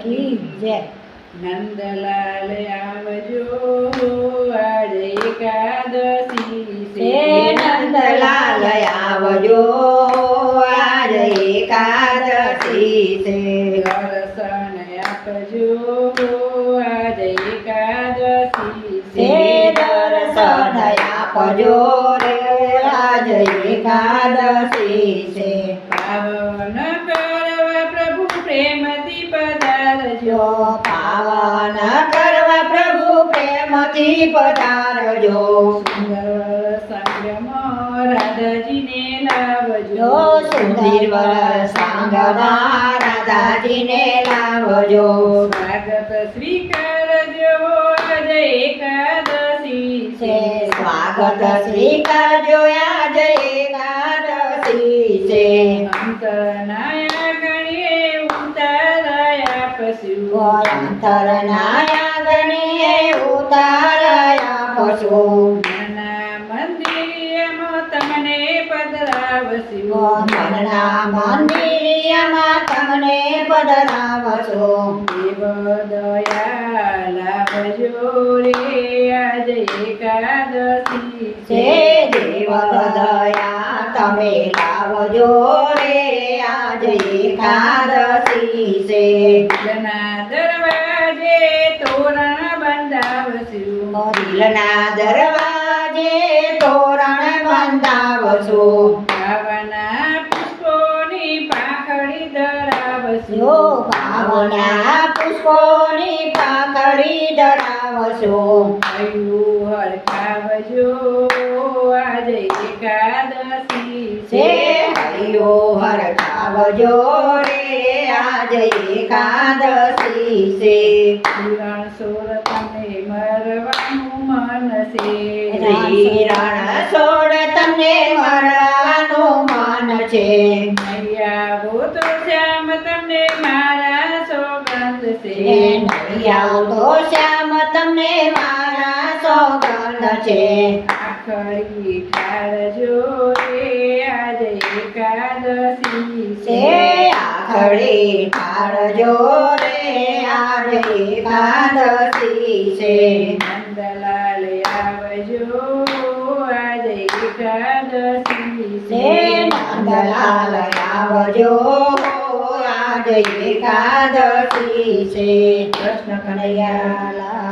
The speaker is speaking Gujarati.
કી જય. નંદલાલ આવજો આજ એકાદશી હે નંદલાલ આવજો આજ એકાદશી છે. દર્શન આપજો આજ એકાદશી હે દર્શન આપજો રે આજ એકાદશી છે. પાવન કરવા પ્રભુ પ્રેમથી પધારજો પાવન કરવા પ્રભુ પ્રેમથી પધારજો. સુંદર સંગ્રમ રાધાજીને લાવજો જો સુંદર સાંગમાં રાધાજીને લાવજો. સ્વાગત સ્વીકારજો આજ એકાદશી છે સ્વાગત સ્વીકારજો આજ એકાદશી છે. અંતરનાયા ગણીએ ઉતારાયા પશુ અંતરનાયા ગણીએ ઉતારાયા પશુ. મનના મંદિરમાં તમને પધરાવશું મનના મંદિરમાં તમને પધરાવશો. દેવ દયા લાવજો રે આજ એકાદશી છે દેવ દયા તમે લાવજો રે આજ એકાદશી છે. દિલના દરવાજે તોરણ બંધાવશું દિલના દરવાજે તોરણ બંધાવશો. ભાવના પુષ્પોની પાંખડી ધરાવશું જો ભાવના પુષ્પોની પાંખડી ધરાવશો. હૈયું હરખાવજો આજ એકાદશી છે હૈયો હરખાવજો રે આજ એકાદશી છે. કિરણ સોર તમને મરવાનું મન છે રણ છોડ તમને મળવાનું મન છે. આવો તો શ્યામ તમને મારા સોગંદ છે નહીં આવતો શ્યામ તમને મારા સોગંદ છે. આખડી ઠારજો રે આજ એકાદશી છે આખડી ઠારજો રે આજ એકાદશી છે. નંદલાલ આવજો આજ એકાદશી છે નંદલાલ આવજો આજ એકાદશી છે. કૃષ્ણ કનૈયા લાલ